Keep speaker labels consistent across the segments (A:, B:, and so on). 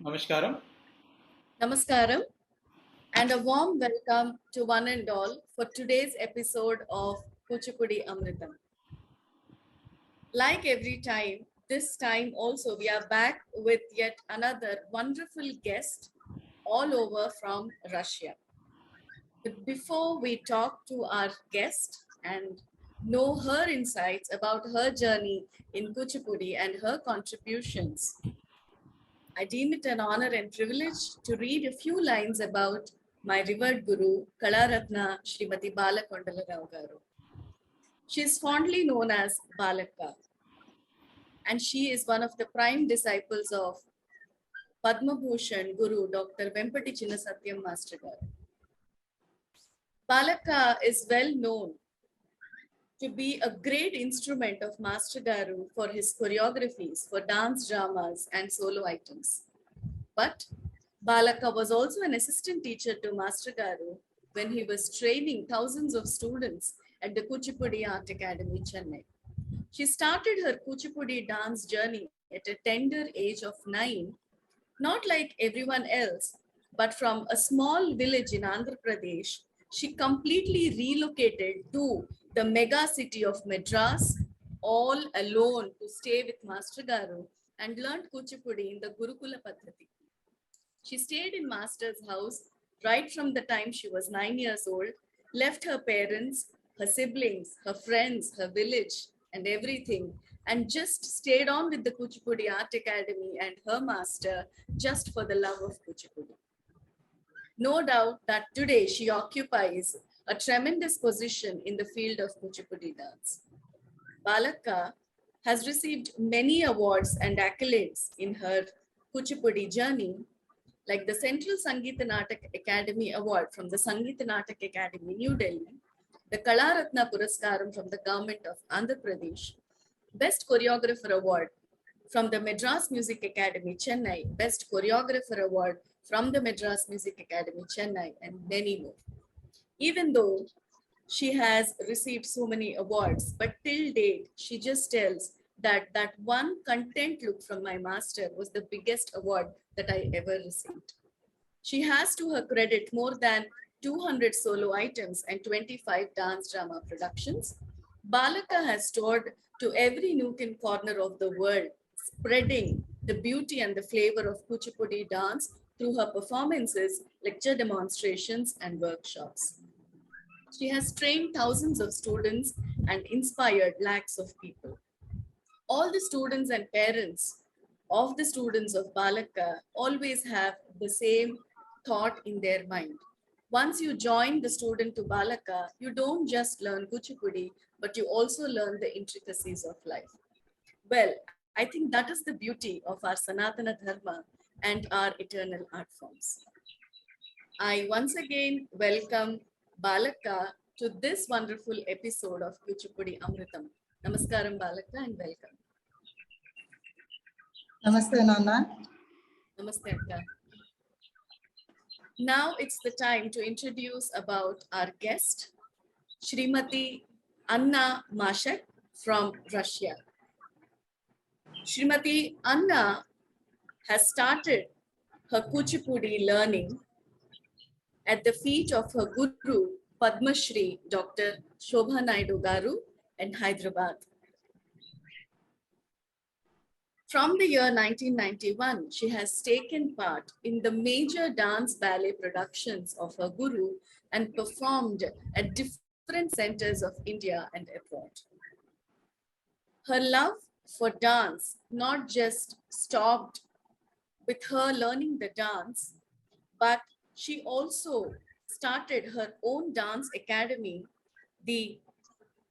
A: Namaskaram.
B: Namaskaram and a warm welcome to one and all for today's episode of Kuchipudi Amritham. Like every time, this time also we are back with yet another wonderful guest all over from Russia. But before we talk to our guest and know her insights about her journey in Kuchipudi and her contributions, I deem it an honor and privilege to read a few lines about my revered guru, Kalaa Ratna Srimati Bala Kondala Garu. She is fondly known as Balaka, and she is one of the prime disciples of Padma Bhushan Guru Dr. Vempati Chinnasatyam Master Garu. Balaka is well known to be a great instrument of Master Garu for his choreographies for dance dramas and solo items. But Balaka was also an assistant teacher to Master Garu when he was training thousands of students at the Kuchipudi Art Academy, Chennai. She started her Kuchipudi dance journey at a tender age of 9, not like everyone else, but from a small village in Andhra Pradesh. She completely relocated to the mega city of Madras all alone to stay with Master Garu and learned Kuchipudi in the Gurukula Paddhati. She stayed in Master's house right from the time she was 9 years old, left her parents, her siblings, her friends, her village, and everything, and just stayed on with the Kuchipudi Art Academy and her master just for the love of Kuchipudi. No doubt that today she occupies a tremendous position in the field of Kuchipudi dance. Balaka has received many awards and accolades in her Kuchipudi journey, like the Central Sangeet Natak Academy Award from the Sangeet Natak Academy, New Delhi, the Kalaa Ratna Puraskaram from the Government of Andhra Pradesh, Best Choreographer Award from the Madras Music Academy, Chennai, Best Choreographer Award from the Madras Music Academy, Chennai, and many more. Even though she has received so many awards, but till date, she just tells that that one content look from my master was the biggest award that I ever received. She has to her credit more than 200 solo items and 25 dance drama productions. Balaka has toured to every nook and corner of the world, spreading the beauty and the flavor of Kuchipudi dance through her performances, lecture demonstrations, and workshops. She has trained thousands of students and inspired lakhs of people. All the students and parents of the students of Balaka always have the same thought in their mind. Once you join the student to Balaka, you don't just learn Kuchipudi, but you also learn the intricacies of life. Well, I think that is the beauty of our Sanatana Dharma and our eternal art forms. I once again welcome Balaka to this wonderful episode of Kuchipudi Amritham. Namaskaram, Balaka, and welcome.
C: Namaste, Nana.
B: Namaste, Akka. Now it's the time to introduce about our guest, Srimati Anna Mashak from Russia. Srimati Anna has started her Kuchipudi learning at the feet of her guru, Padma Shri, Dr. Shobha Naidu Garu in Hyderabad. From the year 1991, she has taken part in the major dance ballet productions of her guru and performed at different centers of India and abroad. Her love for dance not just stopped with her learning the dance, but she also started her own dance academy, the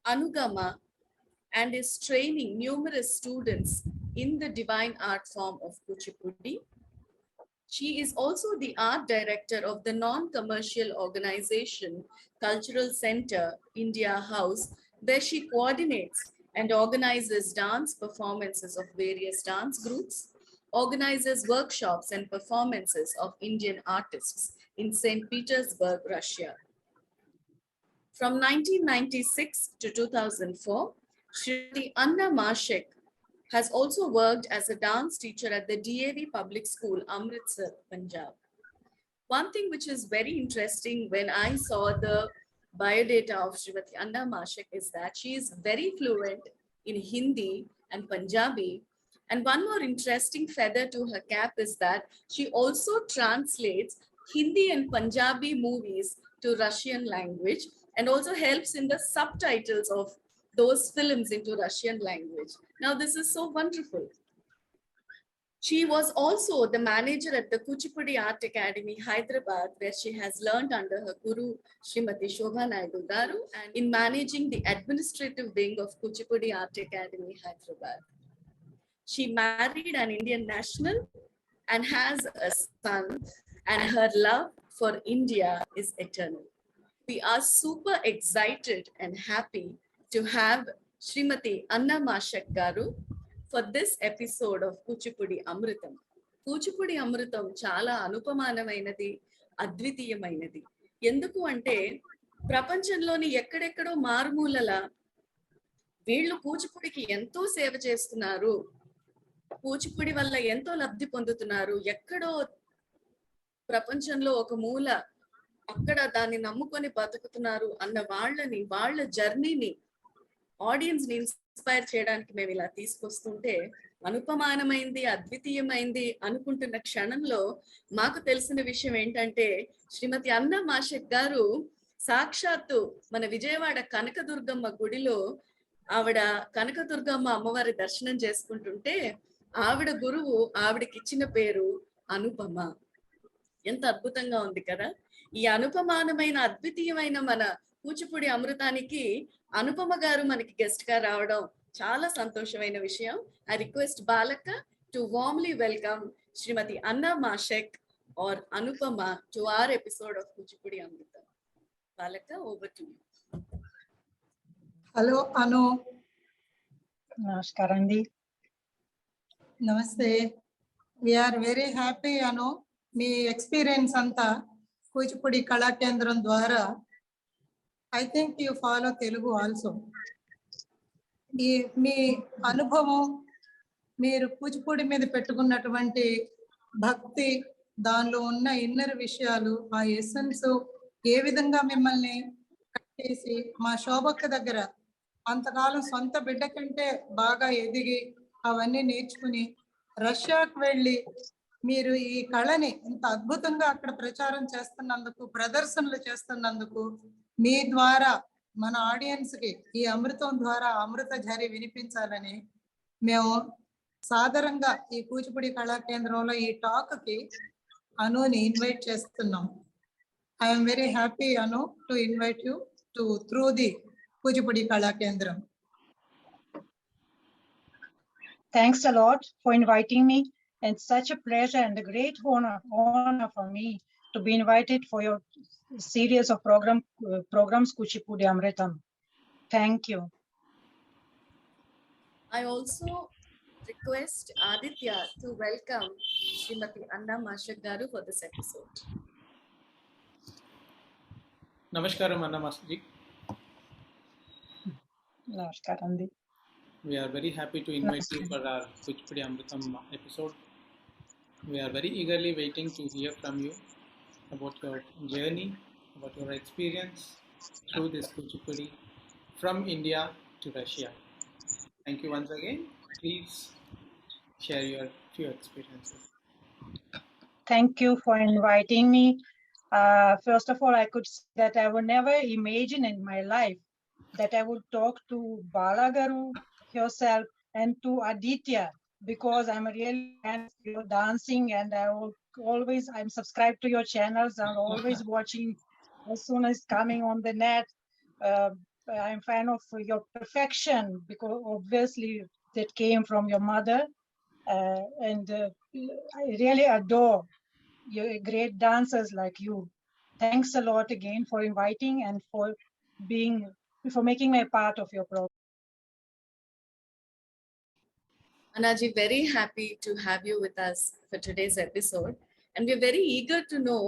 B: Anugama, and is training numerous students in the divine art form of Kuchipudi. She is also the art director of the non-commercial organization Cultural Center India House, where she coordinates and organizes dance performances of various dance groups, organizes workshops and performances of Indian artists in St. Petersburg, Russia. From 1996 to 2004, Srimati Anna Mashak has also worked as a dance teacher at the DAV Public School, Amritsar, Punjab. One thing which is very interesting when I saw the biodata of Srimati Anna Mashak is that she is very fluent in Hindi and Punjabi. And one more interesting feather to her cap is that she also translates Hindi and Punjabi movies to Russian language and also helps in the subtitles of those films into Russian language. Now, this is so wonderful. She was also the manager at the Kuchipudi Art Academy, Hyderabad, where she has learned under her guru, Srimati Shobha Naidu Garu, and in managing the administrative wing of Kuchipudi Art Academy, Hyderabad. She married an Indian national and has a son, and her love for India is eternal. We are super excited and happy to have Srimati Anna Mashak Garu for this episode of Kuchipudi Amritham. Kuchipudi Amritham చాలా అనుపమానమైనది, అద్వితీయమైనది. ఎందుకు అంటే ప్రపంచంలోని ఎక్కడెక్కడో మారుమూలల వీళ్ళు కూచిపూడికి ఎంతో సేవ చేస్తున్నారు, కూచిపూడి వల్ల ఎంతో లబ్ధి పొందుతున్నారు, ఎక్కడో ప్రపంచంలో ఒక మూల అక్కడ దాన్ని నమ్ముకొని బతుకుతున్నారు అన్న వాళ్ళని, వాళ్ళ జర్నీని ఆడియన్స్ ని ఇన్స్పైర్ చేయడానికి మేము ఇలా తీసుకొస్తుంటే అనుపమానమైంది, అద్వితీయమైంది అనుకుంటున్న క్షణంలో మాకు తెలిసిన విషయం ఏంటంటే శ్రీమతి అన్నా మాషక్ గారు సాక్షాత్తు మన విజయవాడ కనకదుర్గమ్మ గుడిలో ఆవిడ కనకదుర్గమ్మ అమ్మవారి దర్శనం చేసుకుంటుంటే ఆవిడ గురువు ఆవిడకి ఇచ్చిన పేరు అనుపమ. ఎంత అద్భుతంగా ఉంది కదా. ఈ అనుపమానమైన, అద్వితీయమైన మన కూచిపూడి అమృతానికి అనుపమ గారు మనకి గెస్ట్ గా రావడం చాలా సంతోషమైన విషయం. I request Balaka to warmly welcome Shrimati Anna Mashak or Anupama to our episode of Kuchipudi Amrutham. Balaka, over to you.
A: Hello Anu.
C: నమస్కారం అండి.
A: నమస్తే. We are very happy Anu. మీ ఎక్స్పీరియన్స్ అంతా కూచిపూడి కళా కేంద్రం ద్వారా I think you follow Telugu also. మీ అనుభవం, మీరు కూచిపూడి మీద పెట్టుకున్నటువంటి భక్తి, దానిలో ఉన్న ఇన్నర్ విషయాలు, ఆ ఎసెన్స్ ఏ విధంగా మిమ్మల్ని కట్టేసి మా శోభక్క దగ్గర అంతకాలం సొంత బిడ్డ కంటే బాగా ఎదిగి అవన్నీ నేర్చుకుని రష్యాకు వెళ్ళి మీరు ఈ కళని ఇంత అద్భుతంగా అక్కడ ప్రచారం చేస్తున్నందుకు, ప్రదర్శనలు చేస్తున్నందుకు, మీ ద్వారా మన ఆడియన్స్ కి ఈ అమృతం ద్వారా అమృత ఝరి వినిపించాలని మేము సాదరంగా ఈ కూచిపూడి కళా కేంద్రంలో ఈ టాక్ కి అనుని ఇన్వైట్ చేస్తున్నాం. I'm very happy Anu to invite you to through the Kuchipudi Kala కేంద్రం.
C: Thanks a lot for inviting me. It's such a pleasure and a great honor for me to be invited for your series of programs Kuchipudi Amritham. Thank you.
B: I also request Aditya to welcome Srimati Anna Mashak Garu for this episode.
D: Namaskaram Anna Masterji.
C: Namaskaram Di.
D: We are very happy to invite you for our Kuchipudi Amritham episode. We are very eagerly waiting to hear from you about your journey, about your experience through this Kuchipudi from India to Russia. Thank you once again. Please share your few experiences.
C: Thank you for inviting me. First of all, I could say that I would never imagine in my life that I would talk to Bala Garu herself and to Aditya, because I'm a real fan of your dancing and I'm subscribed to your channels. I'm always watching as soon as coming on the net. I'm a fan of your perfection, because obviously that came from your mother, and I really adore your great dancers like you. Thanks a lot again for inviting and for making me a part of your program.
B: Annaji, very happy to have you with us for today's episode. And we're very eager to know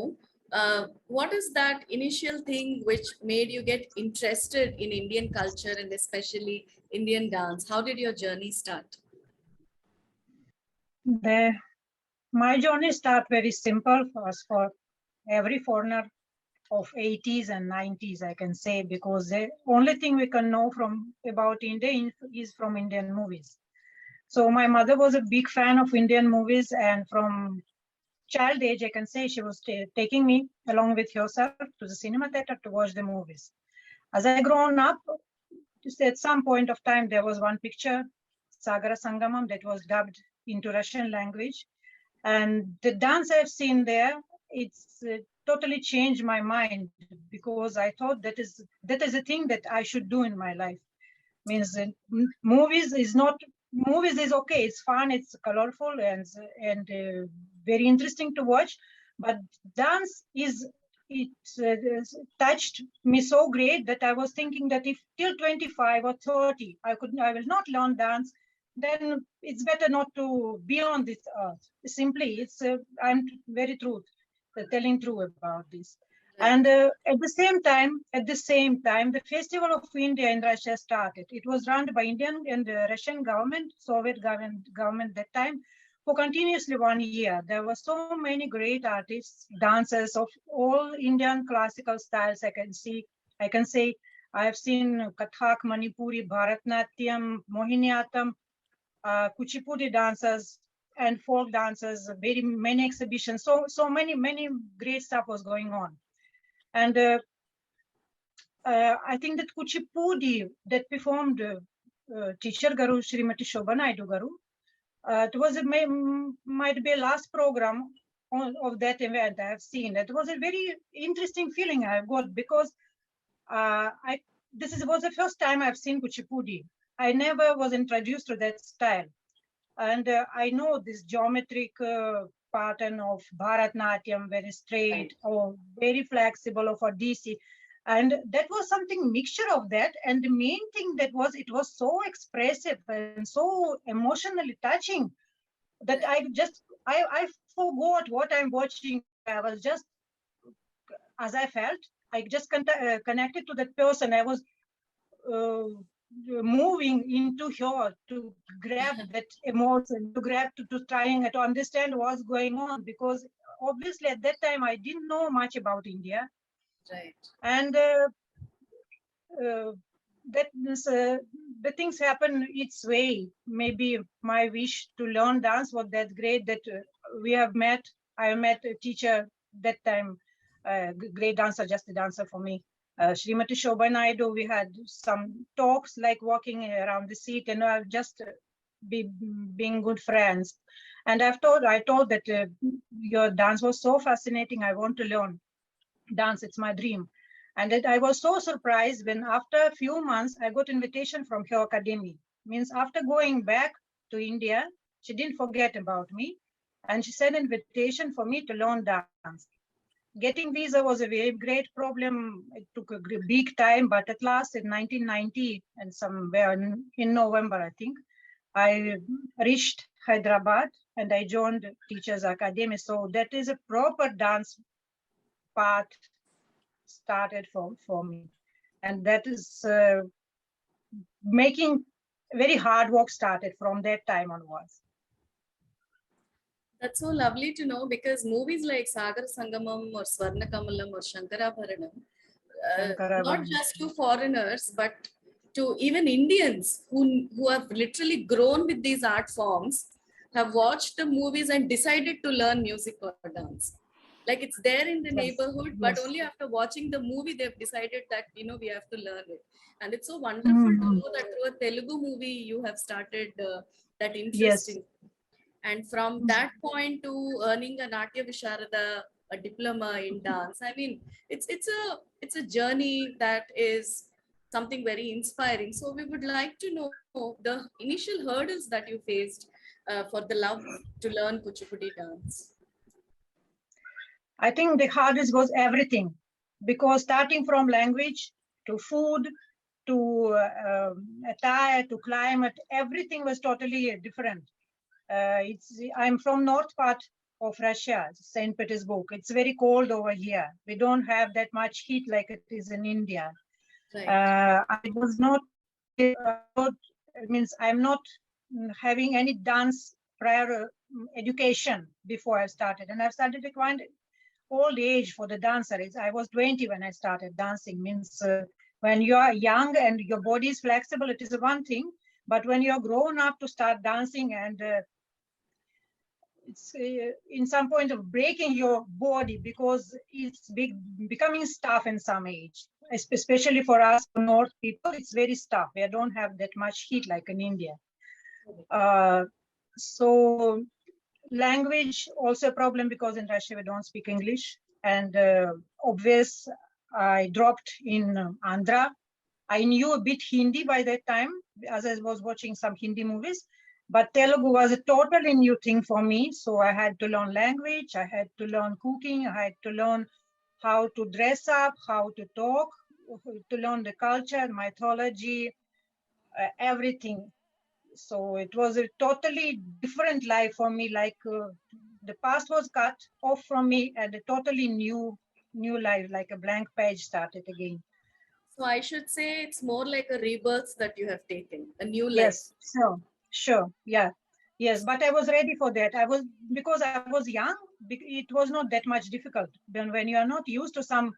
B: what is that initial thing which made you get interested in Indian culture and especially Indian dance? How did your journey start?
C: My journey start very simple for every foreigner of 80s and 90s, I can say, because the only thing we can know about India is from Indian movies. So my mother was a big fan of Indian movies, and from child age, I can say she was taking me along with herself to the cinema theater to watch the movies. As I grown up, at some point of time, there was one picture, Sagara Sangamam, that was dubbed into Russian language. And the dance I've seen there, it's totally changed my mind, because I thought that is a thing that I should do in my life. Means movies is okay, it's fun, it's colorful, and very interesting to watch, but dance it touched me so great that I was thinking that if till 25 or 30 I will not learn dance, then it's better not to be on this earth. Simply, I'm very telling true about this. And at the same time, the Festival of India in Russia started. It was run by Indian and Russian government, Soviet government that time, for continuously 1 year. There were so many great artists, dancers of all Indian classical styles. I can say I have seen Kathak, Manipuri, Bharatnatyam, Mohiniyattam, Kuchipudi dancers and folk dancers, very many exhibitions. So many great stuff was going on. And I think that Kuchipudi that performed teacher Garu, Srimati Shobha Naidu Garu, it was might be a last program of that event I have seen. It was a very interesting feeling I got, because this was the first time I've seen Kuchipudi. I never was introduced to that style. And I know this geometric pattern of Bharatnatyam, very straight or very flexible, of Odissi. And that was something mixture of that. And the main thing it was so expressive and so emotionally touching that I forgot what I'm watching. I was just, as I felt, I just connected to that person. I was moving into her to grab that emotion, to trying to understand what's going on, because obviously at that time I didn't know much about India.
B: Right.
C: And the things happen its way. Maybe my wish to learn dance was that great that I met a teacher that time, great dancer, just a dancer for me. Srimati Shobha Naidu, we had some talks like walking around the seat, and I've just being good friends. And I told that your dance was so fascinating. I want to learn dance. It's my dream. And that I was so surprised when after a few months, I got invitation from her Akademi. Means after going back to India, she didn't forget about me. And she sent an invitation for me to learn dance. Getting visa was a very great problem. It took a big time, but at last in 1990 and somewhere in November, I think, I reached Hyderabad and I joined Teachers Academy. So that is a proper dance path started for me. And that is making very hard work started from that time onwards.
B: That's so lovely to know, because movies like Sagar Sangamam or Swarna Kamalam or Shankarabharanam, not just to foreigners, but to even Indians who have literally grown with these art forms, have watched the movies and decided to learn music or dance. Like it's there in the neighborhood, but only after watching the movie, they've decided that, we have to learn it. And it's so wonderful to know that through a Telugu movie, you have started that interest in. And from that point to earning a Natya Visharada, a diploma in dance, I mean, it's a journey that is something very inspiring. So we would like to know the initial hurdles that you faced for the love to learn Kuchipudi dance.
C: I think the hardest was everything, because starting from language to food to attire to climate, everything was totally different. I'm from north part of Russia, St. Petersburg. It's very cold over here. We don't have that much heat like it is in India. Right. I was not, it means I'm not having any dance prior education before I started, and I've started at quite old age for the dancer. I was 20 when I started dancing. Means when you are young and your body is flexible, it is one thing. But when you're grown up to start dancing and it's in some point of breaking your body because it's becoming stiff in some age, especially for us North people, it's very stiff. We don't have that much heat like in India. So language also a problem because in Russia we don't speak English, and obvious I dropped in Andhra. I knew a bit Hindi by that time as I was watching some Hindi movies, but Telugu was a totally new thing for me. So I had to learn language, I had to learn cooking, I had to learn how to dress up, how to talk, to learn the culture, mythology, everything. So it was a totally different life for me. Like the past was cut off from me, and a totally new life, like a blank page started again.
B: So I should say it's more like a rebirth that you have taken, a new life.
C: Yes, sure, yeah, yes. But I was ready for that. Because I was young. It was not that much difficult. When you are not used to some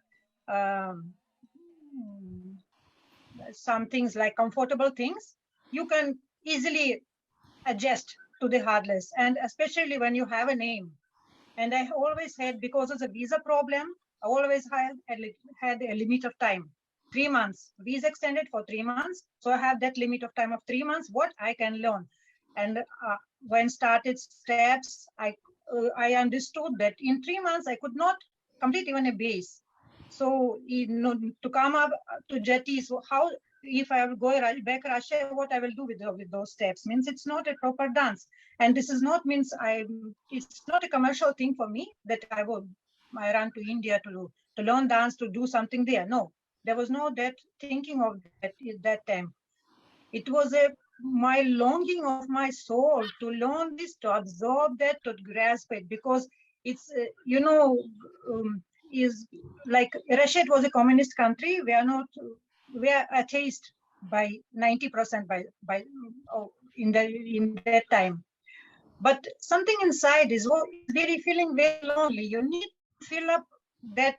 C: things like comfortable things, you can easily adjust to the hardness, and especially when you have a name. And I always had, because of the visa problem, I always had a limit of time, 3 months. Visa extended for 3 months, so I have that limit of time of 3 months. What I can learn, and when started steps, I understood that in 3 months I could not complete even a base. So to come up to jetty, so how, if I will go back Russia, what I will do with those steps? Means it's not a proper dance, and this is not means it's not a commercial thing for me that I run to India to learn dance, to do something there. No, there was no that thinking of that at that time. It was my longing of my soul to learn this, to absorb that, to grasp it, because it's is like Russia was a communist country. We are atheist by 90% by in that time. But something inside is very feeling very lonely. You need to fill up that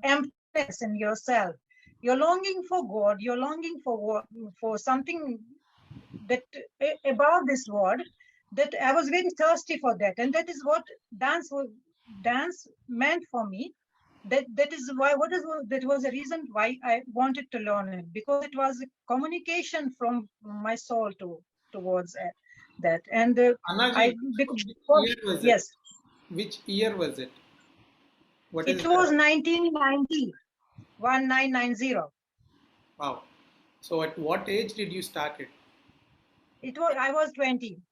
C: emptiness in yourself. You're longing for God. You're longing for something that above this world. That I was very thirsty for that, and that is what dance meant for me. That is why that was the reason why I wanted to learn it, because it was a communication from my soul towards that. And
D: Annaji,
C: yes,
D: which year was it?
C: It was 1990, 1990.
D: Wow. So at what age did you start it?
C: I was 20.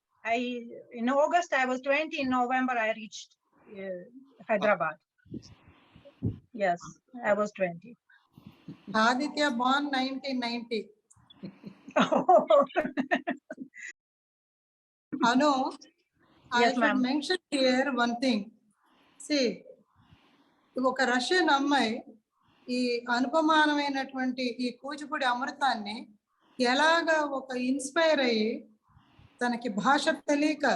C: In August I was 20. In November I reached Hyderabad. Yes, I was 20.
A: Aditya born 1990. Anu, I should mention here one thing. See, ఒక Russian అమ్మాయి ఈ అనుపమానమైనటువంటి ఈ కూచిపూడి అమృతాన్ని ఎలాగా ఒక inspire అయ్యి తనకి భాష తెలియక,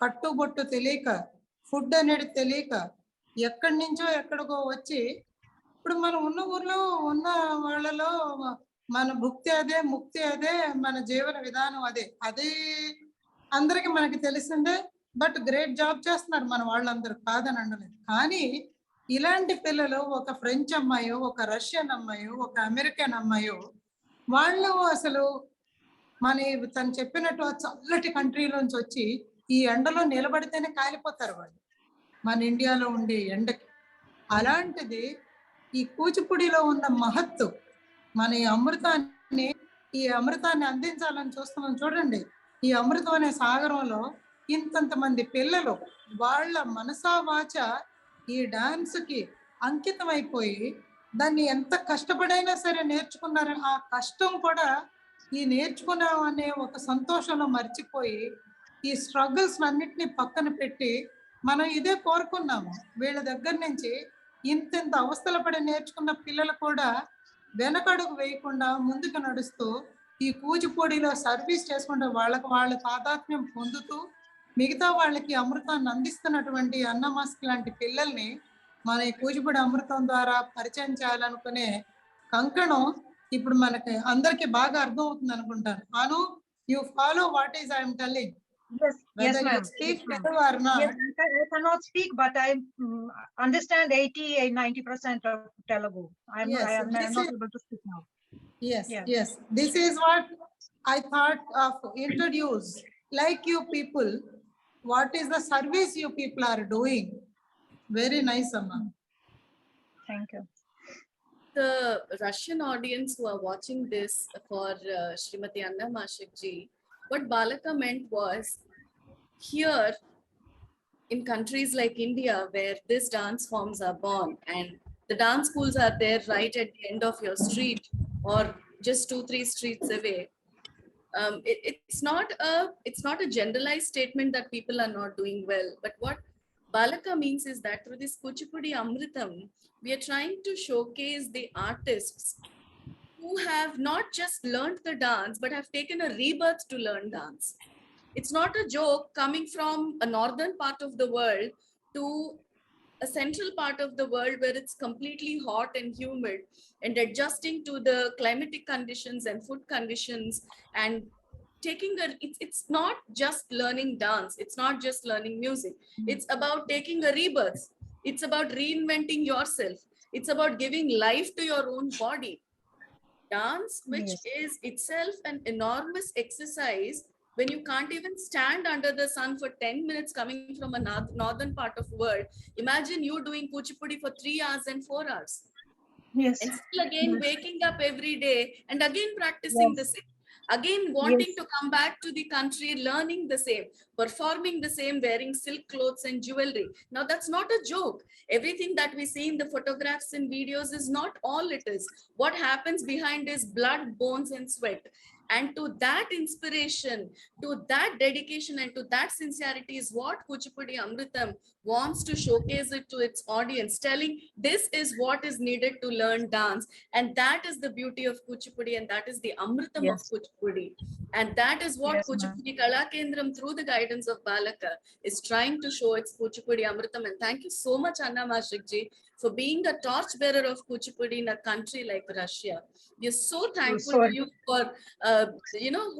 A: కట్టుబొట్టు తెలియక, ఫుడ్ అనేది తెలియక ఎక్కడి నుంచో ఎక్కడికో వచ్చి ఇప్పుడు మనం ఉన్న ఊర్లో ఉన్న వాళ్ళలో మన భుక్తి అదే, ముక్తి అదే, మన జీవన విధానం అదే అందరికి మనకి తెలిసిందే. బట్ గ్రేట్ జాబ్ చేస్తున్నారు మన వాళ్ళందరూ, కాదని అనలేదు. కానీ ఇలాంటి పిల్లలు ఒక ఫ్రెంచ్ అమ్మాయో, ఒక రష్యన్ అమ్మాయో, ఒక అమెరికన్ అమ్మాయో, వాళ్ళు అసలు తను చెప్పినట్టు చల్లటి కంట్రీలోంచి వచ్చి ఈ ఎండలో నిలబడితేనే కాలిపోతారు వాళ్ళు మన ఇండియాలో ఉండే ఎండకి. అలాంటిది ఈ కూచిపూడిలో ఉన్న మహత్తు, మన ఈ అమృతాన్ని అందించాలని చూస్తున్నాం. చూడండి, ఈ అమృతం అనే సాగరంలో ఇంతంతమంది పిల్లలు వాళ్ళ మనసా వాచ ఈ డాన్స్కి అంకితం అయిపోయి దాన్ని ఎంత కష్టపడైనా సరే నేర్చుకున్నారు. ఆ కష్టం కూడా ఈ నేర్చుకున్నాం అనే ఒక సంతోషంలో మర్చిపోయి ఈ స్ట్రగుల్స్ అన్నిటినీ పక్కన పెట్టి మనం ఇదే కోరుకున్నాము. వీళ్ళ దగ్గర నుంచి ఇంత అవస్థలు పడి నేర్చుకున్న పిల్లలు కూడా వెనకడుగు వేయకుండా ముందుకు నడుస్తూ ఈ కూచిపూడిలో సర్వీస్ చేసుకుంటూ వాళ్ళకు వాళ్ళ తాదాత్మ్యం పొందుతూ మిగతా వాళ్ళకి అమృతాన్ని అందిస్తున్నటువంటి అన్నమాస్క్ లాంటి పిల్లల్ని మన ఈ కూచిపూడి అమృతం ద్వారా పరిచయం చేయాలనుకునే కంకణం ఇప్పుడు మనకి అందరికి బాగా అర్థం అవుతుంది అనుకుంటాను. Anu, you follow what is I'm telling.
C: Yes, yes,
A: Whether you
C: ma'am.
A: speak
C: Yes, ma'am.
A: Telugu or not.
C: Yes, I cannot speak, but I understand 80-90% of Telugu.
A: Yes,
C: I am
A: this
C: not
A: is-
C: able to speak now.
A: Yes,
C: Yeah.
A: yes. This is what I thought of introduce. Like you people, what is the service you people are doing? Very nice, Amma.
C: Thank you.
B: The Russian audience who are watching this for Srimati Anna Mashak ji, what Balaka meant was, here in countries like India, where these dance forms are born and the dance schools are there right at the end of your street or just 2-3 streets away, it's not a generalized statement that people are not doing well, but what Balaka means is that through this Kuchipudi Amritham, we are trying to showcase the artists who have not just learned the dance, but have taken a rebirth to learn dance. It's not a joke coming from a northern part of the world to a central part of the world where it's completely hot and humid, and adjusting to the climatic conditions and food conditions, and it's not just learning dance, it's not just learning music, it's about taking a rebirth, it's about reinventing yourself, it's about giving life to your own body. Dance, which
C: Yes.
B: is itself an enormous exercise, when you can't even stand under the sun for 10 minutes coming from a northern part of the world. Imagine you doing Kuchipudi for 3 hours and 4 hours.
C: Yes.
B: And still again
C: Yes.
B: waking up every day and again practicing
C: Yes.
B: the same. Again wanting
C: Yes.
B: to come back to the country, learning the same, performing the same, wearing silk clothes and jewelry. Now that's not a joke. Everything that we see in the photographs and videos is not all it is. What happens behind is blood, bones and sweat. And to that inspiration, to that dedication and to that sincerity is what Kuchipudi Amritham wants to showcase it to its audience, telling this is what is needed to learn dance. And that is the beauty of Kuchipudi, and that is the Amritam
C: Yes.
B: of Kuchipudi. And that is what
C: Yes, ma'am.
B: Kuchipudi Kalaa Kendram, through the guidance of Balaka, is trying to show its Kuchipudi Amritam. And thank you so much, Anna Mashak ji, for being the torchbearer of Kuchipudi in a country like Russia. We are so thankful to
C: sorry.
B: you for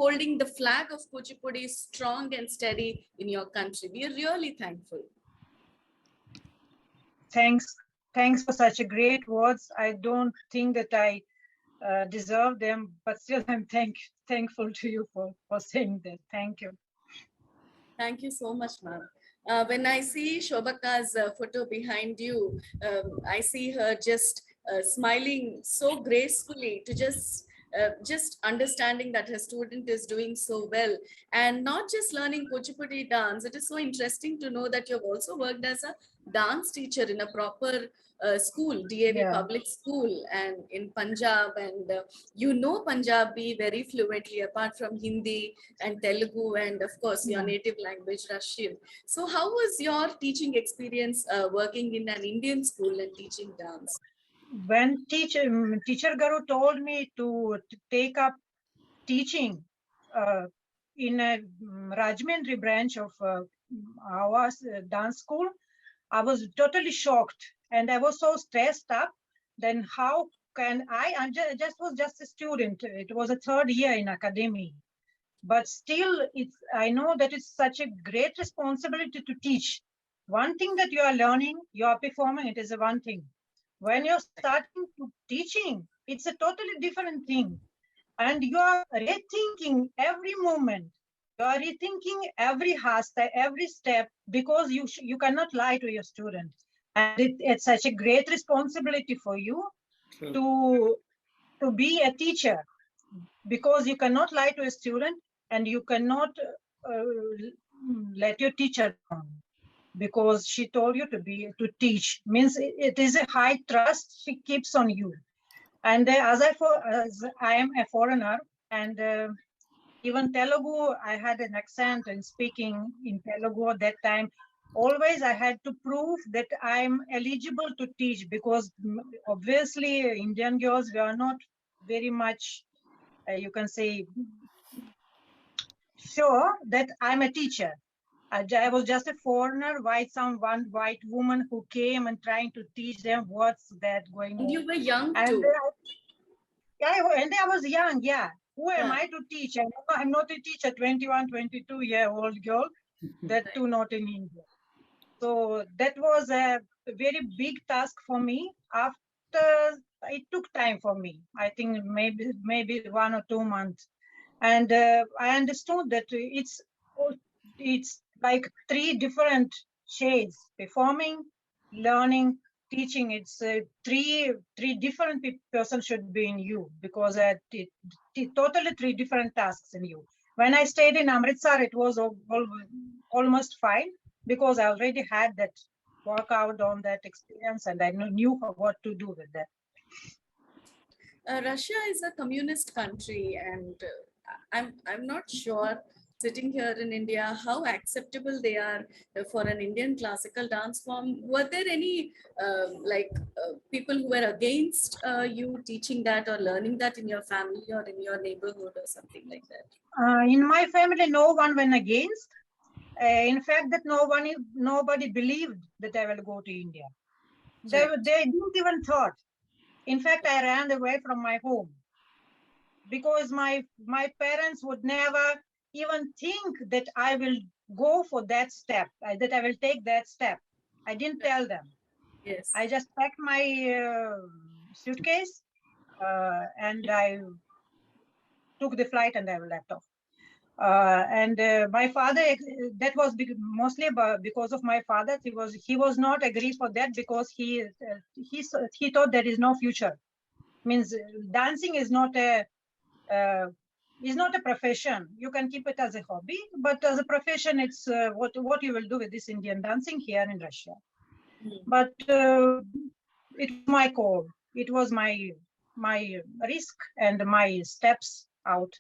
B: holding the flag of Kuchipudi strong and steady in your country. We are really thankful.
C: Thanks for such a great words. I don't think that I deserve them, but still I'm thankful to you for saying that. Thank you.
B: Thank you so much, ma'am. When I see Shobaka's photo behind you, I see her just smiling so gracefully, to just understanding that her student is doing so well, and not just learning Kuchipudi dance. It is so interesting to know that you've also worked as a dance teacher in a proper school, DAV
C: Yeah.
B: public school, and in Punjab, and you know Punjabi very fluently, apart from Hindi and Telugu, and of course your
C: Yeah.
B: native language, Russian. So how was your teaching experience working in an Indian school and teaching dance?
C: When teacher Garu told me to take up teaching in a Rajahmundry branch of our dance school, I was totally shocked, and I was so stressed up. Then how can I was just a student. It was a third year in Akademi, but still I know that it's such a great responsibility to teach. One thing that you are learning, you are performing, it is a one thing. When you're starting to teaching, it's a totally different thing. And you are rethinking every moment. You are rethinking every hasta, every step, because you cannot lie to your student. And it's such a great responsibility for you
D: True.
C: to be a teacher, because you cannot lie to a student, and you cannot let your teacher down, because she told you to teach. Means it is a high trust she keeps on you. And as I am a foreigner, and even Telugu, I had an accent in speaking in Telugu at that time. Always I had to prove that I'm eligible to teach, because obviously Indian girls were not very much, you can say, sure that I'm a teacher. I was just a foreigner, one white woman who came and trying to teach them what's that going
B: And
C: on.
B: you were young
C: And
B: too.
C: I was young, yeah. Who am
B: Yeah.
C: I to teach? I'm not a teacher, 21, 22-year-old girl, that too not in India. So that was a very big task for me. After it took time for me, I think maybe 1 or 2 months, and I understood that it's like 3 different shades: performing, learning, teaching. It's three different person should be in you, because totally 3 different tasks in you. When I stayed in Amritsar, it was almost fine, because I already had that workout on that experience, and I knew what to do with that.
B: Russia is a communist country, and I'm not sure, sitting here in India, how acceptable they are for an Indian classical dance form. Were there any people who were against you teaching that or learning that in your family or in your neighborhood or something like that?
C: In my family, no one went against. In fact, that nobody believed that I will go to India. They didn't even thought. In fact, I ran away from my home, because my parents would never even think that I will go for that step, that I will take that step. I didn't tell them.
B: Yes.
C: I just packed my suitcase and I took the flight and I left off. And my father, that was mostly because of my father. He was not agreed for that, because he thought there is no future. Means dancing is not a profession. You can keep it as a hobby, but as a profession, it's what you will do with this Indian dancing here in Russia. But it was my call. It was my risk and my steps out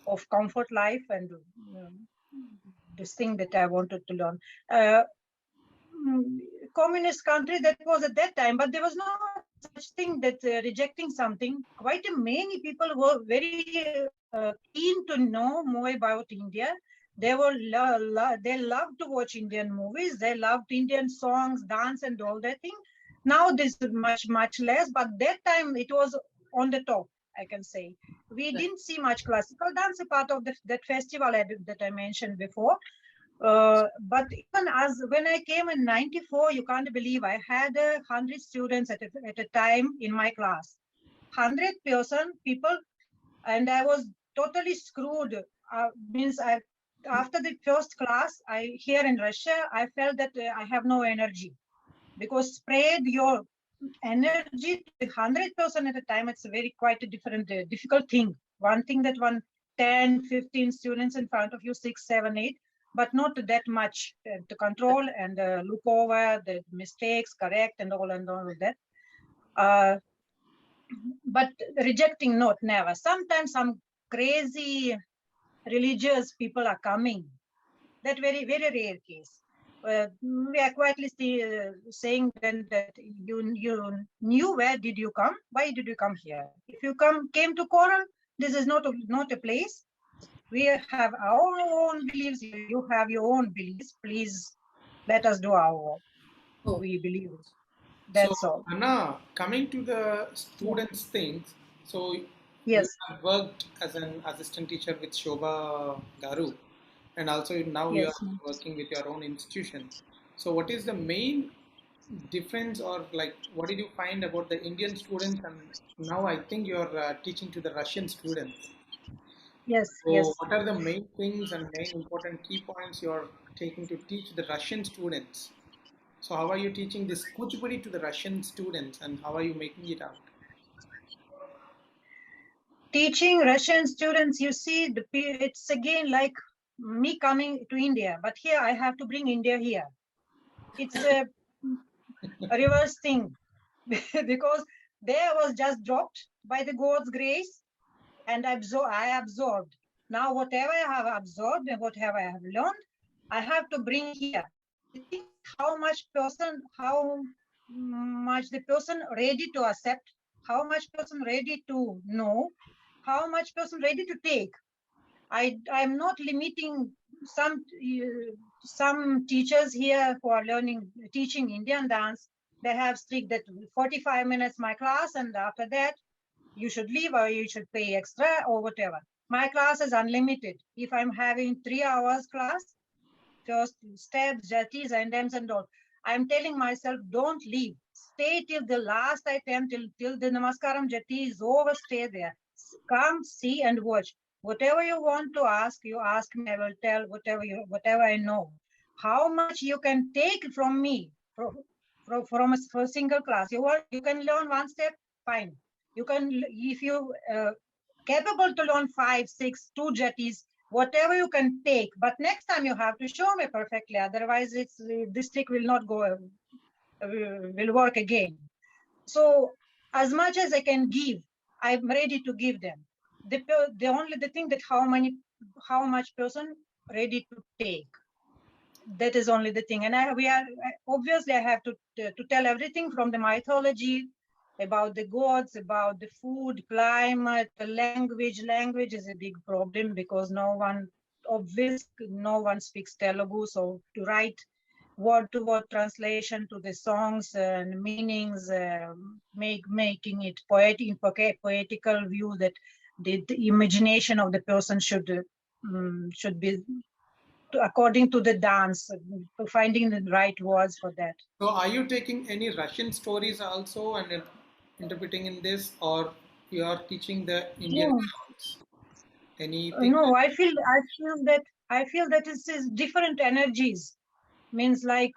C: of comfort life, and this thing that I wanted to learn. Communist country, that was at that time, but there was no such thing that rejecting something. Quite many people were very keen to know more about India. They were they loved to watch Indian movies. They loved Indian songs, dance, and all that thing. Now this is much less, but that time it was on the top, I can say. We didn't see much classical dance, a part of that festival that I mentioned before. But even as when I came in '94, you can't believe I had 100 students at a time in my class, 100 people, and I was totally screwed. Means after the first class, here in Russia, I felt that I have no energy, because spread your energy to 100% at a time. It's quite a different, difficult thing. One thing that 10, 15 students in front of you, 6, 7, 8, but not that much to control and look over the mistakes, correct, and all of that. But rejecting, not never. Sometimes some crazy religious people are coming. That very rare case. We are quietly saying then that you knew where did you come? Why did you come here? If you came to Koran, this is not a place. We have our own beliefs. You have your own beliefs. Please let us do our work. We believe. That's
D: so,
C: all.
D: Anna, coming to the students' things, so
C: Yes.
D: you have worked as an assistant teacher with Shobha Garu, and also now you
C: Yes.
D: are working with your own institution. So, what is the main difference, or like, what did you find about the Indian students? And now I think you are teaching to the Russian students.
C: Yes.
D: So,
C: Yes.
D: what are the main things and main important key points you are taking to teach the Russian students? So how are you teaching this Kuchipudi to the Russian students, and how are you making it out?
C: Teaching Russian students, you see, it's again like me coming to India, but here I have to bring India here. It's a reverse thing because there was just dropped by the God's grace, and I absorbed. Now whatever I have absorbed and whatever I have learned, I have to bring here. Think how much the person ready to accept, how much person ready to know, how much person ready to take. I'm not limiting some teachers here who are teaching Indian dance, they have strict that 45 minutes my class, and after that you should leave or you should pay extra or whatever. My class is unlimited. If I'm having 3 hours class, first steps, jatis, and all, I'm telling myself, don't leave. Stay till the last attempt, till the namaskaram jati is over. Stay there. Come, see, and watch. Whatever you want to ask, you ask me. I will tell whatever I know. How much you can take from me from a single class? You can learn one step, fine. You can, if you capable to learn 5, 6, 2 jatis, whatever you can take, but next time you have to show me perfectly. Otherwise, this trick will not go, will work again. So as much as I can give, I'm ready to give them. The thing that how much person ready to take. That is only the thing. And obviously I have to tell everything from the mythology, about the gods, about the food, climate, the language. Language is a big problem because no one speaks Telugu. So to write word-to-word translation to the songs and meanings, making it poetical view that the imagination of the person should be according to the dance, finding the right words for that.
D: So are you taking any Russian stories also and interpreting in this, or you are teaching the Indian songs? Anything?
C: No, I feel that it's different energies. Means like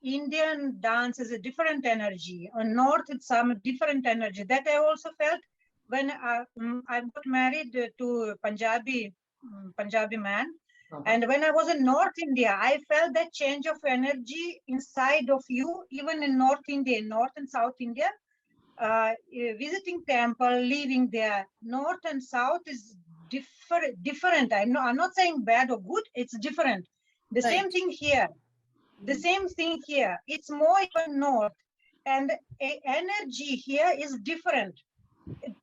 C: Indian dance is a different energy. On North, it's some different energy. That I also felt when I got married to Punjabi man. And when I was in North India, I felt that change of energy inside of you, even in North India, North and South India, visiting temple, living there. North and South is different. I'm not saying bad or good. It's different. The same thing here. The same thing here. It's more even North, and energy here is different.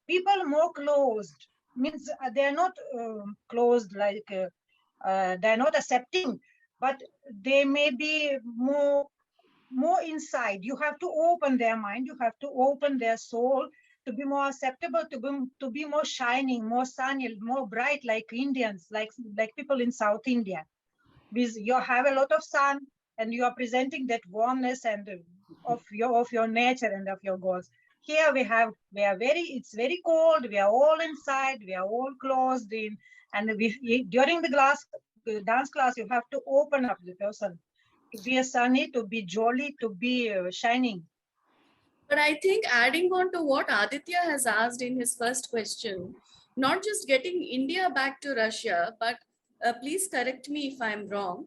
C: People more closed, means they are not closed like they're not accepting, but they may be more inside. You have to open their mind. You have to open their soul to be more acceptable, to be more shining, more sunny, more bright, like Indians, like people in South India. Because you have a lot of sun, and you are presenting that warmness and of your nature and of your goals. Here it's very cold. We are all inside. We are all closed in, and during the dance class, you have to open up the person to be a sunny, to be jolly, to be shining.
B: But I think adding on to what Aditya has asked in his first question, not just getting India back to Russia, but please correct me if I'm wrong.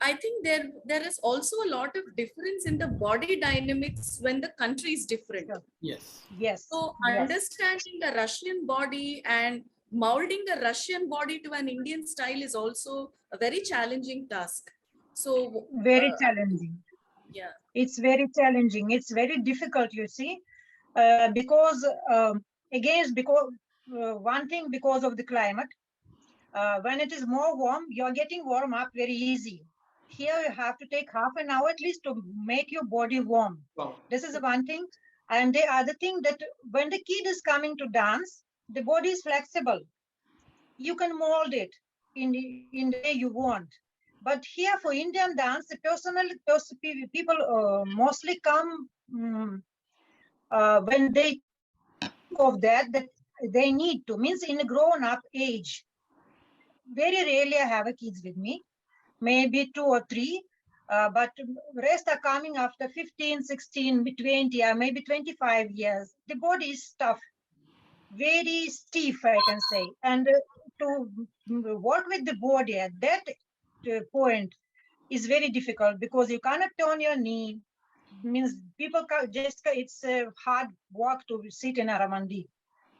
B: I think there is also a lot of difference in the body dynamics when the country is different.
C: Sure.
D: Yes.
B: So understanding the Russian body and molding the Russian body to an Indian style is also a very challenging task. So
C: very challenging.
B: Yeah.
C: It's very challenging. It's very difficult, you see, because one thing, because of the climate. When it is more warm, you're getting warm up very easy. Here you have to take half an hour at least to make your body warm.
D: Wow.
C: This is one thing. And the other thing, that when the kid is coming to dance, the body is flexible. You can mold it in the way you want. But here for Indian dance, the people mostly come when they think of that they need to, means in a grown-up age. Very rarely I have kids with me, maybe 2 or 3, but rest are coming after 15, 16, 20, or maybe 25 years. The body is tough, very stiff, I can say. And to work with the body at that point is very difficult, because you cannot turn your knee. Means people it's a hard work to sit in a ramandi.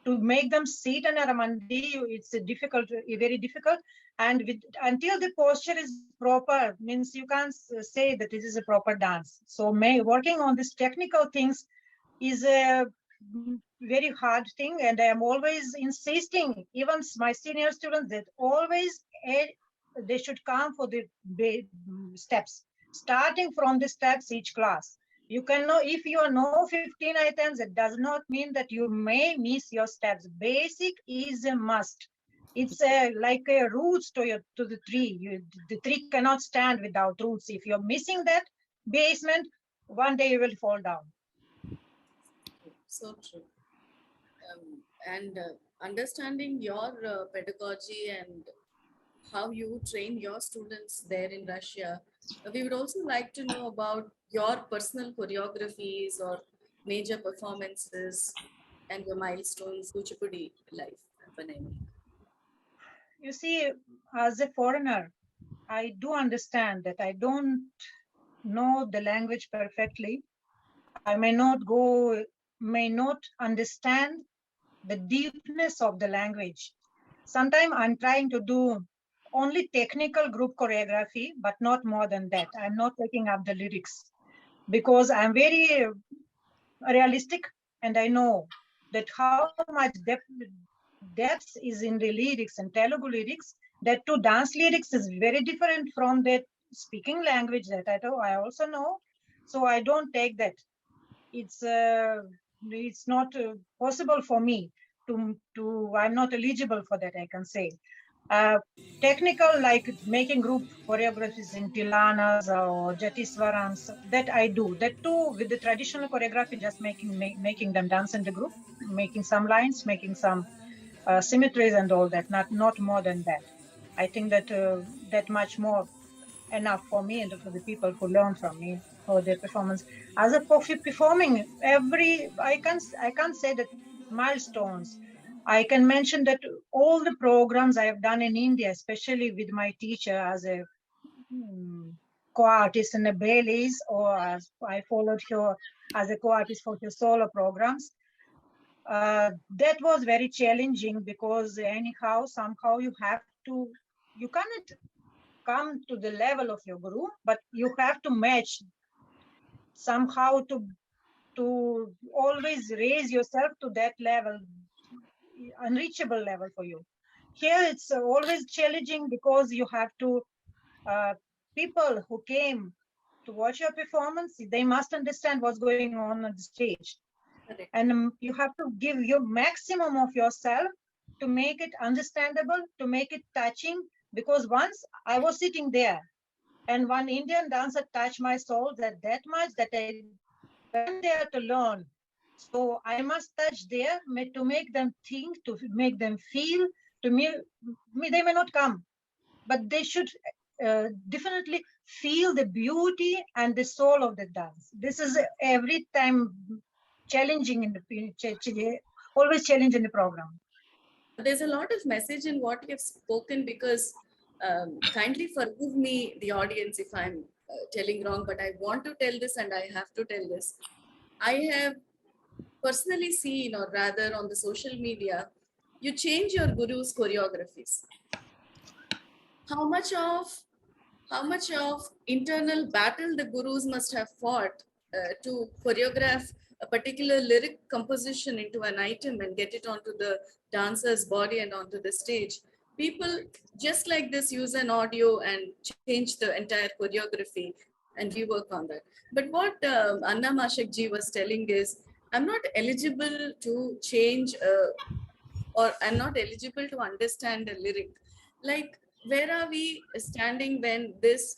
C: To make them sit in a ramandi, it's very difficult. And until the posture is proper, means you can't say that this is a proper dance. So working on these technical things is a very hard thing, and I am always insisting, even my senior students, that always they should come for the steps. Starting from the steps each class. You can know, if you know 15 items, it does not mean that you may miss your steps. Basic is a must. It's like a roots to the tree. The tree cannot stand without roots. If you're missing that basement, one day you will fall down.
B: So true. And understanding your pedagogy and how you train your students there in Russia, we would also like to know about your personal choreographies or major performances and your milestones, Kuchipudi life.
C: You see, as a foreigner, I do understand that I don't know the language perfectly. I may not understand the deepness of the language. Sometimes I'm trying to do only technical group choreography, but not more than that. I'm not taking up the lyrics because I'm very realistic, and I know that how much depth is in the lyrics and Telugu lyrics. That too, dance lyrics is very different from that speaking language that I also know. So I don't take that. It's not possible for me to I'm not eligible for that, I can say. Technical, like making group choreographies in Tilanas or Jatiswarams, that I do. That too, with the traditional choreography, just making them dance in the group, making some lines, making some symmetries and all that, not more than that. I think that that much more enough for me and for the people who learn from me for their performance. As a performing, I can't say that milestones. I can mention that all the programs I have done in India, especially with my teacher as a co-artist in the Baileys, or as I followed her as a co-artist for her solo programs. That was very challenging because anyhow, somehow you cannot come to the level of your guru, but you have to match somehow to always raise yourself to that level, unreachable level for you. Here it's always challenging because you have to, people who came to watch your performance, they must understand what's going on the stage.
B: Correct.
C: And you have to give your maximum of yourself to make it understandable, to make it touching. Because once I was sitting there and one Indian dancer touched my soul that much that I went there to learn. So I must touch there to make them think, to make them feel. To me, they may not come, but they should definitely feel the beauty and the soul of the dance. This is every time challenging in the always challenge in the program.
B: There's a lot of message in what you've spoken, because kindly forgive me, the audience, if I'm telling wrong, but I want to tell this and I have to tell this. I have personally seen, or rather on the social media, you change your guru's choreographies. How much of internal battle the gurus must have fought to choreograph a particular lyric composition into an item and get it onto the dancer's body and onto the stage. People just like this use an audio and change the entire choreography, and we work on that. But what Anna Mashak ji was telling is, I'm not eligible to change or I'm not eligible to understand a lyric. Like, where are we standing when this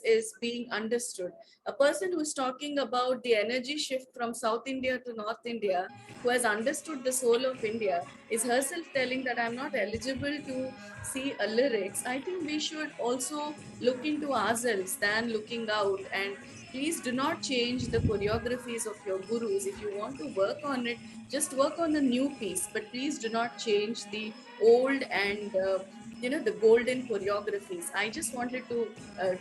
B: is being understood? A person who's talking about the energy shift from South India to North India, who has understood the soul of India, is herself telling that I'm not eligible to see a lyrics. I think we should also look into ourselves than looking out. And please do not change the choreographies of your gurus. If you want to work on it, just work on a new piece, but please do not change the old and the golden choreographies. I just wanted to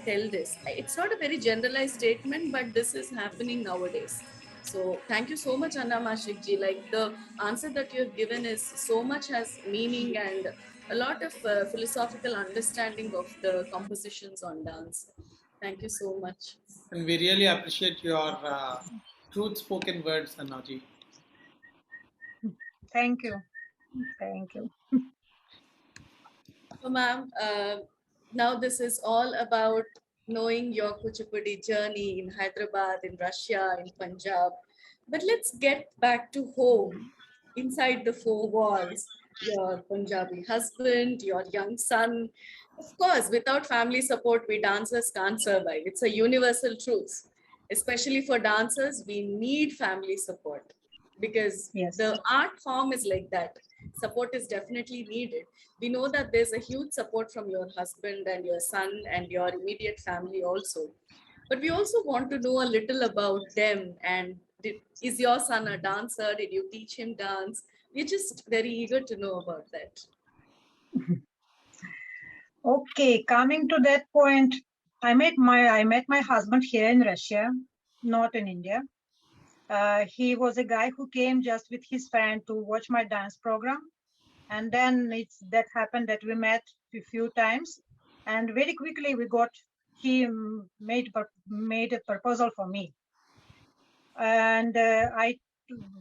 B: tell this. It's not a very generalized statement, but this is happening nowadays. So thank you so much, Anna Mashik ji. Like, the answer that you have given is so much has meaning and a lot of philosophical understanding of the compositions on dance. Thank you so much.
D: And we really appreciate your truth-spoken words, Annaji.
C: Thank you. Thank you.
B: So, ma'am, now this is all about knowing your Kuchipudi journey in Hyderabad, in Russia, in Punjab. But let's get back to home, inside the four walls. Your Punjabi husband, your young son. Of course, without family support, we dancers can't survive. It's a universal truth. Especially for dancers, we need family support because
C: Yes.
B: the art form is like that. Support is definitely needed. We know that there's a huge support from your husband and your son and your immediate family also. But we also want to know a little about them. And is your son a dancer? Did you teach him dance? We're just very eager to know about that.
C: Okay, coming to that point, I met my husband here in Russia, not in India. He was a guy who came just with his friend to watch my dance program, and then that happened that we met a few times, and very quickly he made a proposal for me, and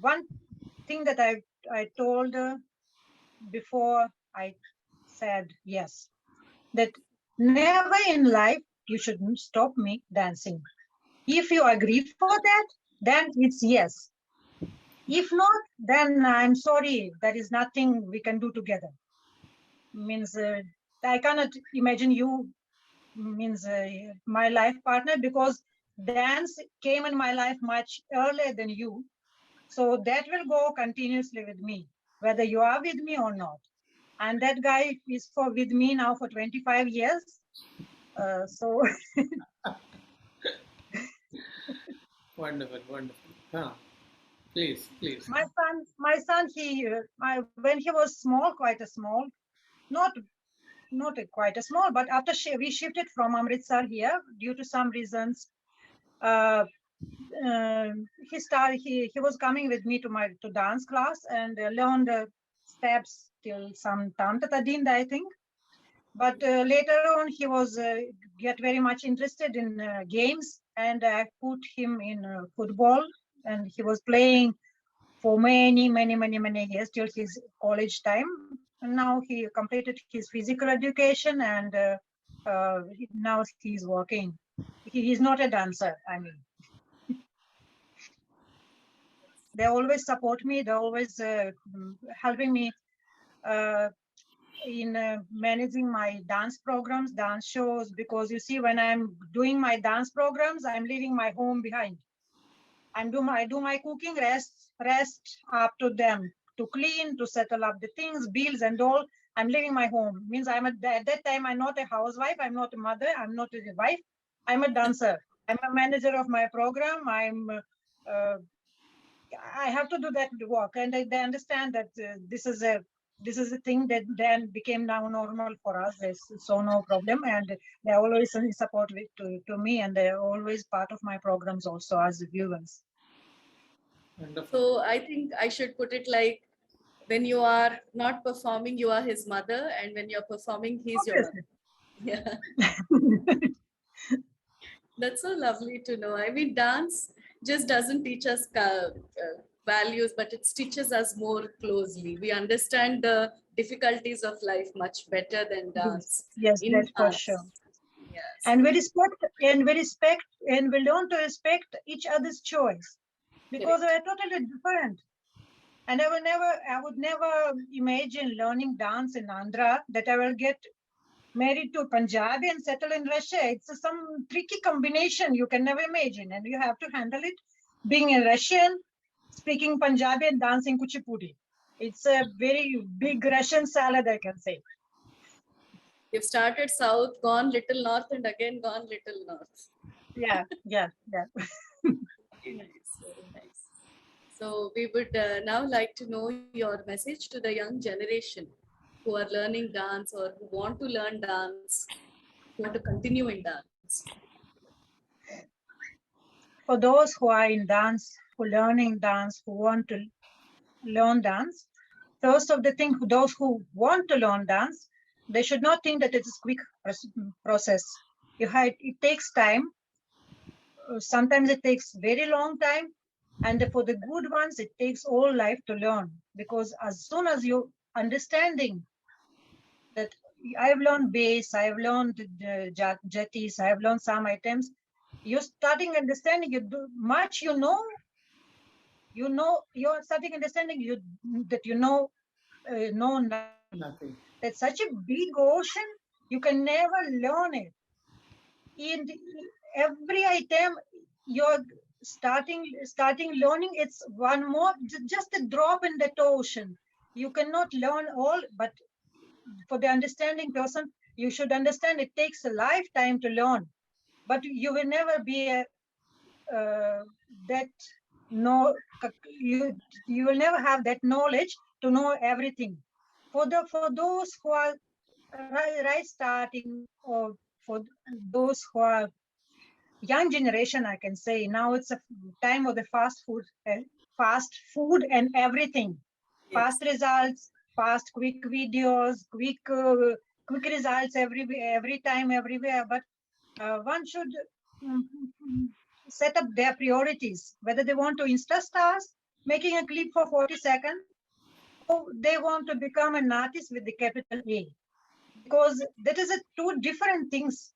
C: one thing that I told before I said yes, that never in life you shouldn't stop me dancing. If you agree for that, then it's yes. If not, then I'm sorry, there is nothing we can do together. Means I cannot imagine you my life partner, because dance came in my life much earlier than you. So that will go continuously with me, whether you are with me or not. And that guy is with me now for 25 years. So
D: Wonderful, wonderful. Huh. Please, please.
C: my son, when he was small, quite a small, not quite a small, but after we shifted from Amritsar here due to some reasons, he was coming with me to dance class and learned steps till some Tantatadind, I think. But later on, he was get very much interested in games, and I put him in football, and he was playing for many years till his college time. And now he completed his physical education, and now he's working. He is not a dancer, I mean. They always support me. They're always helping me in managing my dance programs, dance shows, because you see, when I'm doing my dance programs, I'm leaving my home behind. I do my cooking, rest up to them to clean, to settle up the things, bills and all. I'm leaving my home. Means at that time, I'm not a housewife. I'm not a mother. I'm not a wife. I'm a dancer. I'm a manager of my program. I have to do that work, and they understand that this is a thing that then became now normal for us. So no problem, and they always support to me, and they're always part of my programs also as viewers.
D: Wonderful.
B: So I think I should put it like, when you are not performing, you are his mother, and when you're performing, he's your mother. Yeah. That's so lovely to know. I mean, dance just doesn't teach us values, but it teaches us more closely. We understand the difficulties of life much better than dance.
C: Yes, that's for sure.
B: Yes.
C: And we learn to respect each other's choice, because we're totally different. And I would never imagine learning dance in Andhra that I will get married to Punjabi and settle in Russia. It's some tricky combination you can never imagine, and you have to handle it. Being a Russian, speaking Punjabi and dancing Kuchipudi. It's a very big Russian salad, I can say.
B: You've started south, gone little north, and again gone little north.
C: Yeah.
B: Very nice, very nice. So we would now like to know your message to the young generation who are learning dance or who want to learn dance, who want to continue in dance.
C: For those who are in dance, who are learning dance, who want to learn dance, first of the thing, those who want to learn dance, they should not think that it is a quick process. It takes time. Sometimes it takes very long time. And for the good ones, it takes all life to learn. Because as soon as you understanding that I've learned bass, I've learned jatis, I've learned some items. You're starting understanding, you do much, you're starting understanding that know nothing.
D: Nothing.
C: That's such a big ocean, you can never learn it. In every item you're starting learning, it's one more, just a drop in that ocean. You cannot learn all, but for the understanding person, you should understand it takes a lifetime to learn, but you will never be that no, you will never have that knowledge to know everything. For those who are right starting, or for those who are young generation, I can say now it's a time of the fast food and everything.
B: Yes.
C: Fast results, fast quick videos, quick results every time, everywhere. But one should set up their priorities, whether they want to Insta stars, making a clip for 40 seconds, or they want to become an artist with the capital A. Because that is two different things,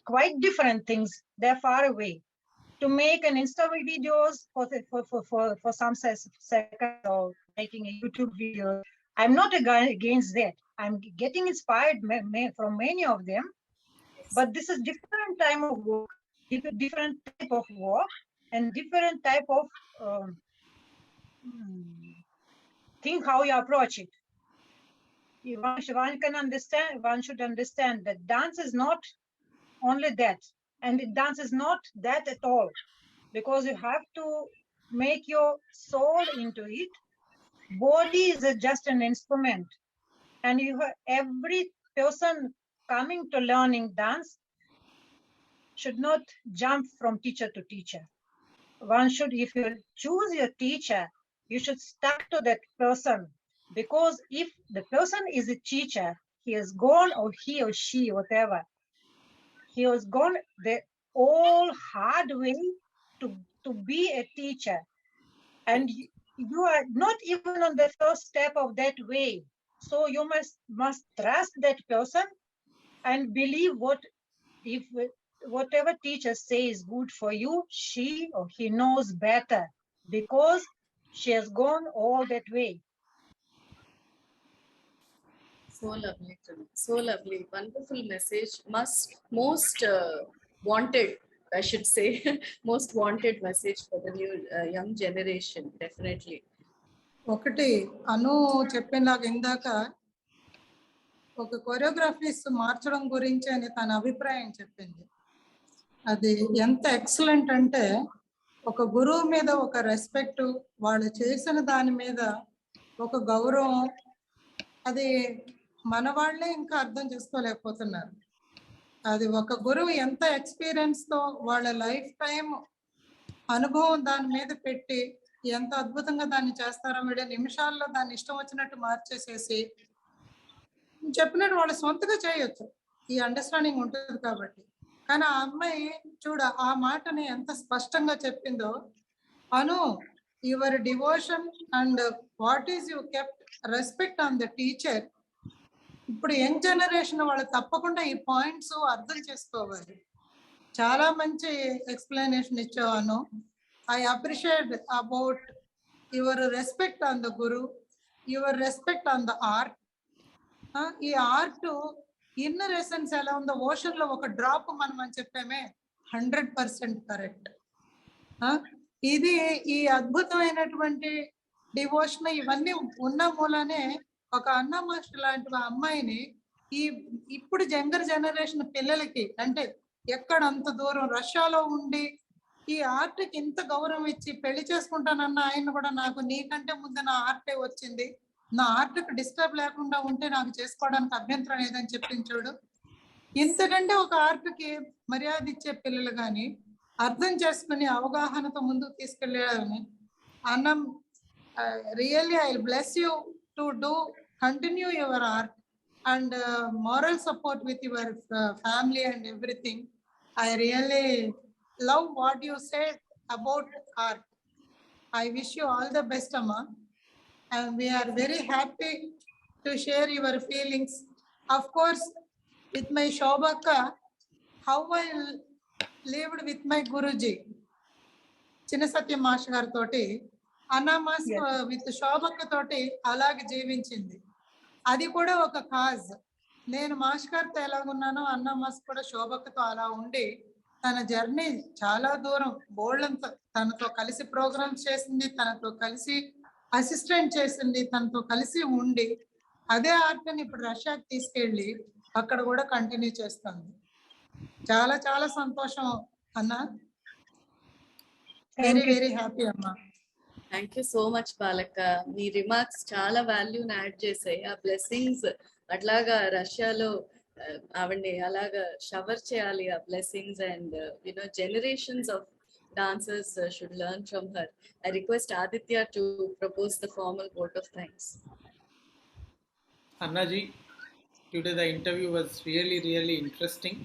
C: quite different things. They're far away. To make an Insta videos for some seconds, or making a YouTube video, I'm not against that. I'm getting inspired from many of them, but this is different time of work, different type of work, and different type of think how you approach it. One should understand that dance is not only that, and dance is not that at all, because you have to make your soul into it. Body is just an instrument, and every person coming to learning dance should not jump from teacher to teacher. One should, if you choose your teacher, you should stuck to that person, because if the person is a teacher, he has gone, or he or she, whatever, he has gone the all hard way to be a teacher, and you are not even on the first step of that way. So you must trust that person and believe whatever teacher says good for you, she or he knows better, because she has gone all that way.
B: So lovely, Ratna. So lovely. Wonderful message. Most wanted, I should say, most wanted message for the new young generation, definitely.
A: ఒకటి అను చెప్పినలాగా ఇందాక ఒక choreographies మార్చడం గురించి అని తన అభిప్రాయం చెప్పింది. అది ఎంత ఎక్సలెంట్ అంటే ఒక గురువు మీద ఒక రెస్పెక్ట్, వాళ్ళు చేసిన దాని మీద ఒక గౌరవం, అది మన వాళ్ళే ఇంకా అర్థం చేసుకోలేకపోతున్నారు. అది ఒక గురువు ఎంత ఎక్స్పీరియన్స్తో వాళ్ళ లైఫ్ టైం అనుభవం దాని మీద పెట్టి ఎంత అద్భుతంగా దాన్ని చేస్తారో, వీళ్ళ నిమిషాల్లో దాన్ని ఇష్టం వచ్చినట్టు మార్చేసేసి చెప్పినట్టు వాళ్ళు సొంతగా చేయొచ్చు, ఈ అండర్స్టాండింగ్ ఉంటుంది కాబట్టి. కానీ ఆ అమ్మాయి చూడ ఆ మాటని ఎంత స్పష్టంగా చెప్పిందో. Anu, your devotion and what is you kept respect on the teacher. ఇప్పుడు యంగ్ జనరేషన్ వాళ్ళు తప్పకుండా ఈ పాయింట్స్ అర్థం చేసుకోవాలి. చాలా మంచి ఎక్స్ప్లెనేషన్ ఇచ్చాను. I appreciate about your respect on the Guru, your respect on the art. ఈ ఆర్ట్ ఇన్నర్ ఎసెన్స్ ఎలా ఉందో, ఓషన్ లో ఒక డ్రాప్ మనం అని చెప్పామే, 100% కరెక్ట్. ఇది ఈ అద్భుతమైనటువంటి డివోషన్ ఇవన్నీ ఉన్న మూలనే ఒక అన్న మాస్టర్ లాంటి అమ్మాయిని ఇప్పుడు యంగర్ జనరేషన్ పిల్లలకి, అంటే ఎక్కడ అంత దూరం రష్యాలో ఉండి ఈ ఆర్ట్కి ఇంత గౌరవం ఇచ్చి పెళ్లి చేసుకుంటానన్న ఆయన కూడా నాకు నీకంటే ముందు నా ఆర్టే వచ్చింది, నా ఆర్ట్కి డిస్టర్బ్ లేకుండా ఉంటే నాకు చేసుకోవడానికి అభ్యంతరం లేదని చెప్పింది చూడు. ఇంతకంటే ఒక ఆర్ట్కి మర్యాద ఇచ్చే పిల్లలు కానీ అర్థం చేసుకుని అవగాహనతో ముందుకు తీసుకెళ్ళాలని అన్నం. Really I bless you to do continue your art and moral support with your family and everything. I really love what you said about art. I wish you all the best, Amma. And we are very happy to share your feelings Of course, with my Shobaka, how I lived with my Guruji, Chinasatya Mashak toti, Anamas with Shobaka toti, alag జీవించింది. అది కూడా ఒక cause. నేను మాస్కర్తో ఎలాగున్నానో అన్న mass కూడా శోభక్కతో అలా ఉండి తన journey చాలా దూరం బోల్డంత తనతో కలిసి ప్రోగ్రామ్స్ చేసింది, తనతో కలిసి అసిస్టెంట్ చేసింది, తనతో కలిసి ఉండి అదే ఆర్ట్ని ఇప్పుడు రష్యాకి తీసుకెళ్ళి అక్కడ కూడా కంటిన్యూ చేస్తుంది. చాలా చాలా సంతోషం అన్న. వెరీ వెరీ హ్యాపీ అమ్మా.
B: థ్యాంక్ యూ సో మచ్ బాలక్క. మీ రిమార్క్స్ చాలా వాల్యూని యాడ్ చేసాయి. ఆ బ్లెస్సింగ్స్ అట్లాగా రష్యాలో ఆవిడ్ని అలాగా షవర్ చేయాలి ఆ blessings. And you know generations of dancers should learn from her. I request Aditya to propose the formal vote of thanks.
D: Annaji, today the interview was really interesting.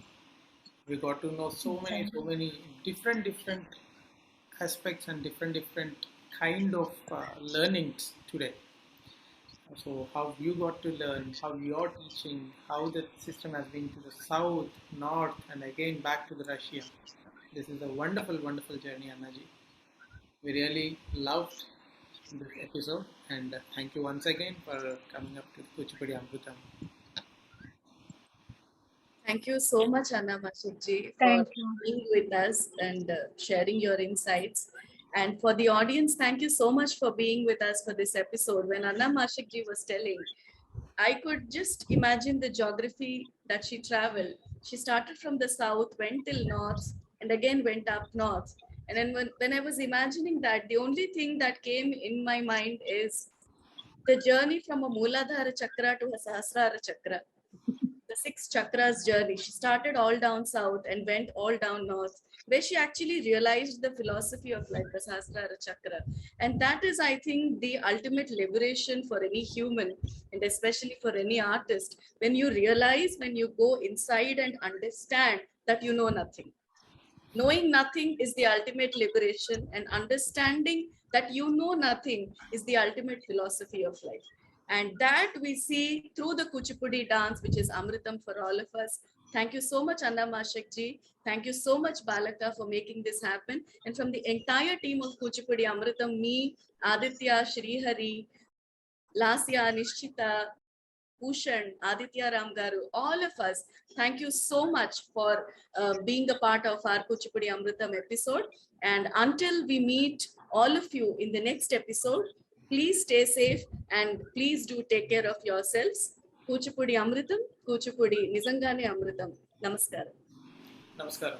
D: We got to know so many different aspects and different kind of learnings today. So how you got to learn, how you're teaching, how the system has been to the south, north, and again back to the Russia. This is a wonderful journey, Annaji. We really loved this episode, and thank you once again for coming up to Kuchipudi Amritham.
B: Thank you so much, Anna Mashakji, for being with us and sharing your insights. And for the audience, thank you so much for being with us for this episode. When Anna Mashakji was telling, I could just imagine the geography that she traveled. She started from the south, went till north, and again went up north. And then when I was imagining that, the only thing that came in my mind is the journey from a Mooladhara Chakra to a Sahasrara Chakra. The 6 chakras journey. She started all down south and went all down north, where she actually realized the philosophy of life, the Sahasrara Chakra. And that is, I think, the ultimate liberation for any human, and especially for any artist, when you realize, when you go inside and understand that you know nothing. Knowing nothing is the ultimate liberation, and understanding that you know nothing is the ultimate philosophy of life. And that we see through the Kuchipudi dance, which is Amritam for all of us. Thank you so much, Anna Mashakji. Thank you so much, Balaka, for making this happen. And from the entire team of Kuchipudi Amritam, me, Aditya, Shri, Lasya, Nishchita, Bhushan, Aditya Ram Garu, all of us, thank you so much for being a part of our Kuchipudi Amritham episode. And until we meet all of you in the next episode, please stay safe and please do take care of yourselves. Kuchipudi Amritham, Kuchipudi Nizangane Amritham. Namaskaram.
D: Namaskaram.